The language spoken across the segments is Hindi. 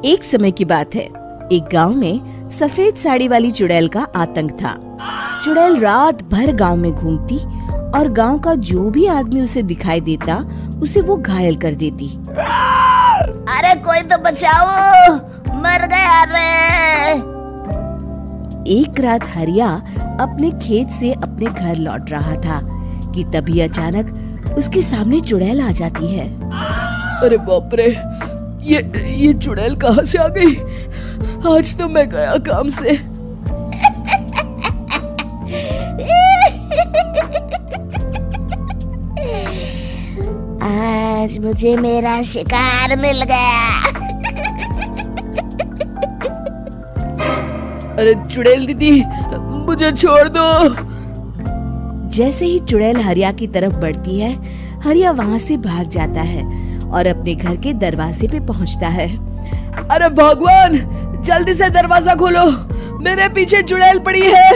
एक समय की बात है, एक गांव में सफेद साड़ी वाली चुड़ैल का आतंक था। चुड़ैल रात भर गांव में घूमती और गांव का जो भी आदमी उसे दिखाई देता उसे वो घायल कर देती। अरे कोई तो बचाओ, मर गया रे। एक रात हरिया अपने खेत से अपने घर लौट रहा था कि तभी अचानक उसके सामने चुड़ैल आ जाती है। अरे बाप रे, ये चुड़ैल कहाँ से आ गई? आज तो मैं गया काम से। आज मुझे मेरा शिकार मिल गया। अरे चुड़ैल दीदी, मुझे छोड़ दो। जैसे ही चुड़ैल हरिया की तरफ बढ़ती है, हरिया वहाँ से भाग जाता है और अपने घर के दरवाजे पे पहुँचता है। अरे भगवान, जल्दी से दरवाजा खोलो, मेरे पीछे चुड़ैल पड़ी है।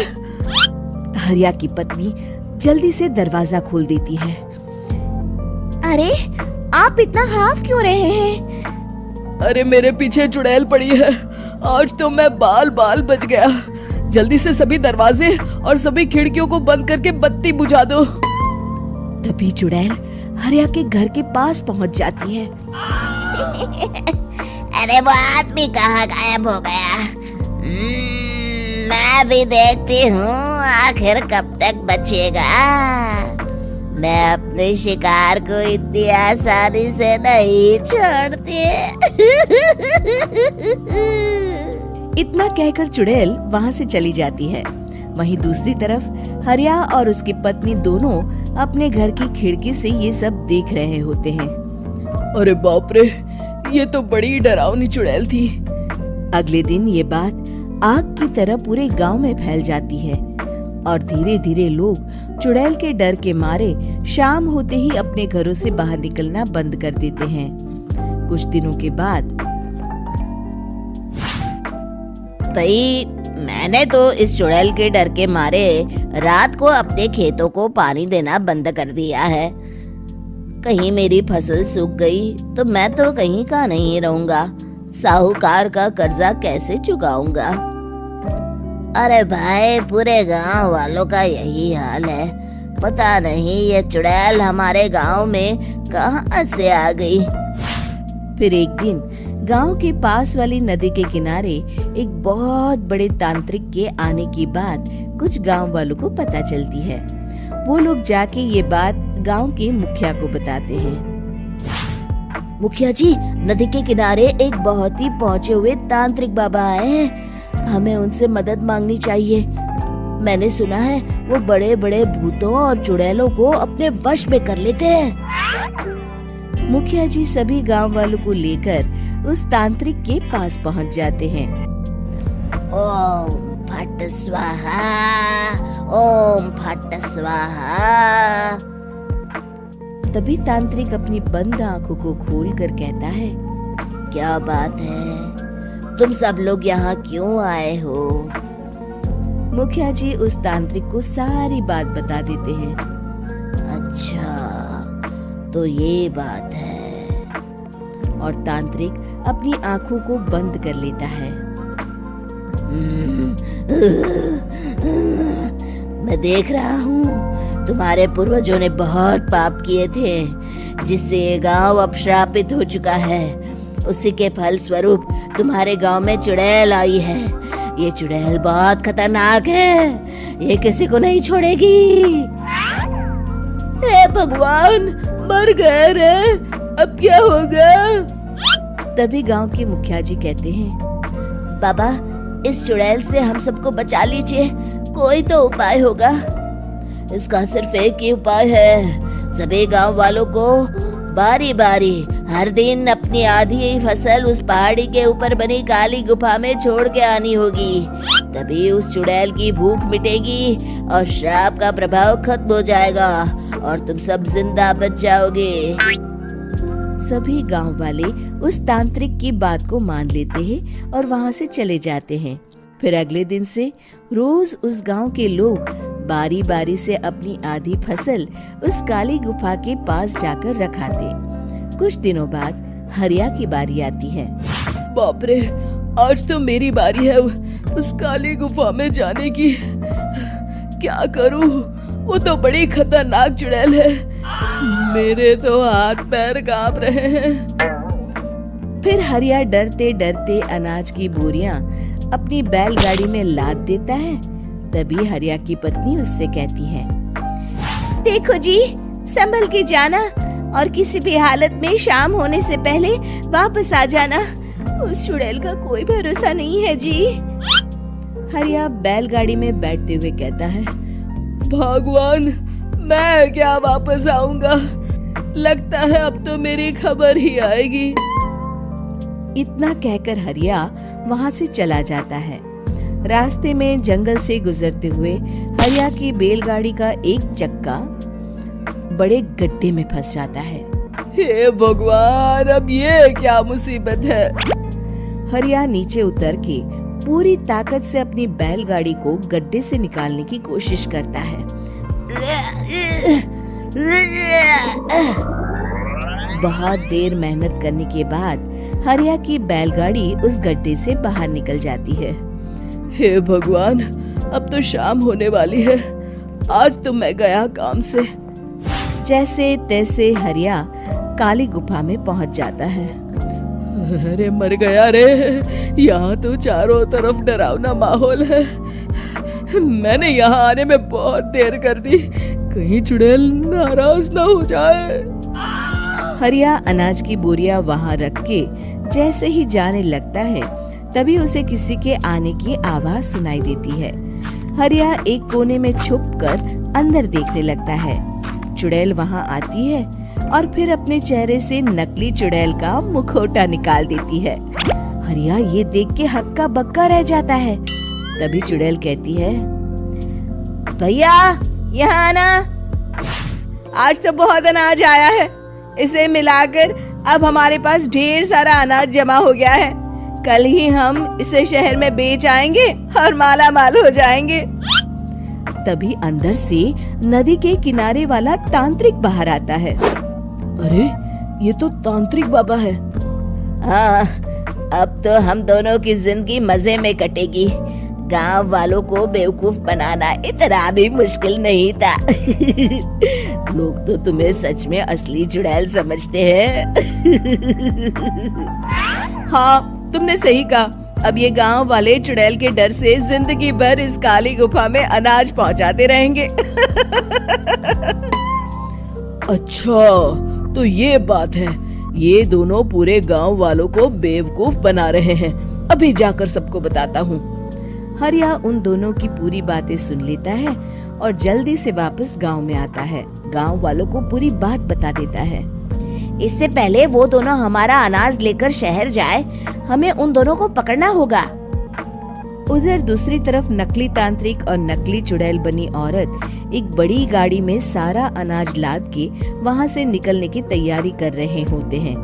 हरिया की पत्नी जल्दी से दरवाजा खोल देती है। अरे आप इतना हाफ क्यों रहे हैं? अरे मेरे पीछे चुड़ैल पड़ी है, आज तो मैं बाल बाल बच गया। जल्दी से सभी दरवाजे और सभी खिड़कियों को बंद करके बत्ती बुझा दो। तभी चुड़ैल हरिया के घर के पास पहुंच जाती है। अरे वो आदमी कहाँ गायब हो गया? मैं भी देखती हूँ आखिर कब तक बचेगा। मैं अपने शिकार को इतनी आसानी से नहीं छोड़ती। इतना कहकर चुड़ैल वहाँ से चली जाती है। वहीं दूसरी तरफ हरिया और उसकी पत्नी दोनों अपने घर की खिड़की से ये सब देख रहे होते हैं। अरे बाप रे, ये तो बड़ी डरावनी चुड़ैल थी। अगले दिन ये बात आग की तरह पूरे गांव में फैल जाती है और धीरे धीरे लोग चुड़ैल के डर के मारे शाम होते ही अपने घरों से बाहर निकलना बंद कर देते हैं। कुछ दिनों के बाद भाई, मैंने तो इस चुड़ैल के डर के मारे रात को अपने खेतों को पानी देना बंद कर दिया है। कहीं मेरी फसल सूख गई तो मैं तो कहीं का नहीं रहूंगा। साहूकार का कर्जा कैसे चुकाऊंगा? अरे भाई, पूरे गांव वालों का यही हाल है। पता नहीं ये चुड़ैल हमारे गांव में कहां से आ गई। फिर एक दिन गांव के पास वाली नदी के किनारे एक बहुत बड़े तांत्रिक के आने की बात कुछ गांव वालों को पता चलती है। वो लोग जाके ये बात गांव के मुखिया को बताते हैं। मुखिया जी, नदी के किनारे एक बहुत ही पहुंचे हुए तांत्रिक बाबा आए हैं। हमें उनसे मदद मांगनी चाहिए। मैंने सुना है वो बड़े बड़े भूतों और चुड़ैलों को अपने वश में कर लेते हैं। मुखिया जी सभी गांव वालों को लेकर उस तांत्रिक के पास पहुंच जाते हैं। ओम फट स्वाहा, ओम फट स्वाहा। तभी तांत्रिक अपनी बंद आंखों को खोलकर कहता है, क्या बात है? तुम सब लोग यहाँ क्यों आए हो? मुखिया जी उस तांत्रिक को सारी बात बता देते हैं। अच्छा, तो ये बात है। और तांत्रिक अपनी आंखों को बंद कर लेता है। मैं देख रहा हूँ तुम्हारे पूर्वजों ने बहुत पाप किए थे, जिससे ये गांव अब श्रापित हो चुका है। उसी के फल स्वरूप तुम्हारे गांव में चुड़ैल आई है। ये चुड़ैल बहुत खतरनाक है, ये किसी को नहीं छोड़ेगी। हे भगवान, मर गए रे, अब क्या होगा? तभी गांव के मुखिया जी कहते हैं, बाबा, इस चुड़ैल से हम सबको बचा लीजिए। कोई तो उपाय होगा। इसका सिर्फ एक ही उपाय है। सभी गांव वालों को बारी बारी हर दिन अपनी आधी फसल उस पहाड़ी के ऊपर बनी काली गुफा में छोड़ के आनी होगी। तभी उस चुड़ैल की भूख मिटेगी और श्राप का प्रभाव खत्म हो जाएगा और तुम सब जिंदा बच जाओगे। सभी गांव वाले उस तांत्रिक की बात को मान लेते हैं और वहां से चले जाते हैं। फिर अगले दिन से रोज उस गांव के लोग बारी बारी से अपनी आधी फसल उस काली गुफा के पास जाकर रखाते। कुछ दिनों बाद हरिया की बारी आती है। बाप रे, आज तो मेरी बारी है उस काली गुफा में जाने की। क्या करूं, वो तो बड़ी खतरनाक चुड़ैल है। मेरे तो हाथ पैर कांप रहे हैं। फिर हरिया डरते डरते अनाज की बोरियां अपनी बैलगाड़ी में लाद देता है। तभी हरिया की पत्नी उससे कहती है, देखो जी, संभल के जाना और किसी भी हालत में शाम होने से पहले वापस आ जाना। उस चुड़ैल का कोई भरोसा नहीं है जी। हरिया बैलगाड़ी में बैठते हुए कहता है, भगवान, मैं क्या वापस आऊंगा? लगता है अब तो मेरी खबर ही आएगी। इतना कहकर हरिया वहां से चला जाता है। रास्ते में जंगल से गुजरते हुए हरिया की बैलगाड़ी का एक चक्का बड़े गड्ढे में फंस जाता है। हे भगवान, अब ये क्या मुसीबत है? हरिया नीचे उतर के पूरी ताकत से अपनी बैलगाड़ी को गड्ढे से निकालने की कोशिश करता है। बहुत देर मेहनत करने के बाद हरिया की बैलगाड़ी उस गड्ढे से बाहर निकल जाती है। हे भगवान, अब तो शाम होने वाली है। आज तो मैं गया काम से। जैसे तैसे हरिया काली गुफा में पहुंच जाता है। अरे मर गया रे, यहाँ तो चारों तरफ डरावना माहौल है। मैंने यहाँ आने में बहुत देर कर दी, कहीं चुड़ैल नाराज ना हो जाए। हरिया अनाज की बोरिया वहाँ रख के जैसे ही जाने लगता है, तभी उसे किसी के आने की आवाज सुनाई देती है। हरिया एक कोने में छुपकर अंदर देखने लगता है। चुड़ैल वहाँ आती है और फिर अपने चेहरे से नकली चुड़ैल का मुखौटा निकाल देती है। हरिया ये देख के हक्का बक्का रह जाता है। तभी चुड़ैल कहती है, भैया यहाँ आना। आज तो बहुत अनाज आया है, इसे मिलाकर अब हमारे पास ढेर सारा अनाज जमा हो गया है। कल ही हम इसे शहर में बेच आएंगे और माला माल हो जाएंगे। तभी अंदर से नदी के किनारे वाला तांत्रिक बाहर आता है। अरे, ये तो तांत्रिक बाबा है। हाँ, अब तो हम दोनों की जिंदगी मजे में कटेगी। गांव वालों को बेवकूफ बनाना इतना भी मुश्किल नहीं था। लोग तो तुम्हें सच में असली चुड़ैल समझते हैं। हाँ, तुमने सही कहा। अब ये गांव वाले चुड़ैल के डर से जिंदगी भर इस काली गुफा में अनाज पहुंचाते रहेंगे। अच्छा, तो ये बात है। ये दोनों पूरे गांव वालों को बेवकूफ बना रहे हैं। अभी जाकर सबको बताता हूँ। हरिया उन दोनों की पूरी बातें सुन लेता है और जल्दी से वापस गांव में आता है। गांव वालों को पूरी बात बता देता है। इससे पहले वो दोनों हमारा अनाज लेकर शहर जाए, हमें उन दोनों को पकड़ना होगा। उधर दूसरी तरफ नकली तांत्रिक और नकली चुड़ैल बनी औरत एक बड़ी गाड़ी में सारा अनाज लाद के वहाँ से निकलने की तैयारी कर रहे होते हैं।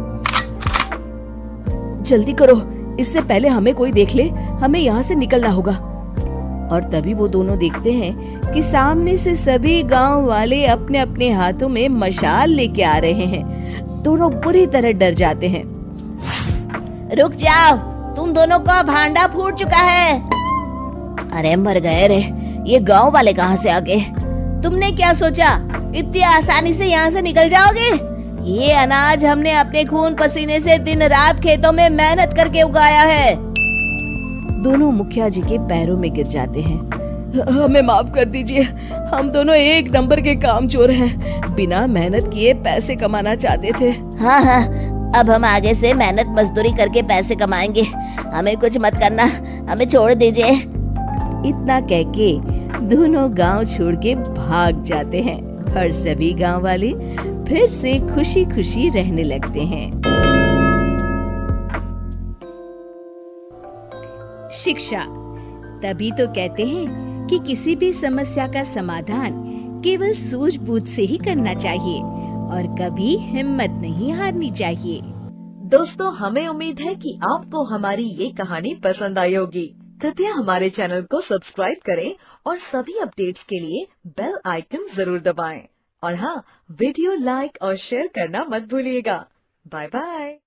जल्दी करो, इससे पहले हमें कोई देख ले, हमें यहाँ से निकलना होगा। और तभी वो दोनों देखते हैं कि सामने से सभी गांव वाले अपने अपने हाथों में मशाल लेके आ रहे हैं। दोनों बुरी तरह डर जाते हैं। रुक जाओ, तुम दोनों का भांडा फूट चुका है। अरे मर गए रे, ये गांव वाले कहाँ से आ गए? तुमने क्या सोचा इतनी आसानी से यहाँ से निकल जाओगे? ये अनाज हमने अपने खून पसीने से दिन रात खेतों में मेहनत करके उगाया है। दोनों मुखिया जी के पैरों में गिर जाते हैं। हमें माफ कर दीजिए, हम दोनों एक नंबर के कामचोर हैं। बिना मेहनत किए पैसे कमाना चाहते थे। हाँ हाँ, अब हम आगे से मेहनत मजदूरी करके पैसे कमाएंगे। हमें कुछ मत करना, हमें छोड़ दीजिए। इतना कह के दोनों गांव छोड़ के भाग जाते हैं और सभी गांव वाले फिर से खुशी खुशी रहने लगते हैं। शिक्षा, तभी तो कहते हैं कि किसी भी समस्या का समाधान केवल सूझबूझ से ही करना चाहिए और कभी हिम्मत नहीं हारनी चाहिए। दोस्तों, हमें उम्मीद है कि आपको हमारी ये कहानी पसंद आई होगी। कृपया हमारे चैनल को सब्सक्राइब करें और सभी अपडेट्स के लिए बेल आइकन जरूर दबाएं। और हाँ, वीडियो लाइक और शेयर करना मत भूलिएगा। Bye bye.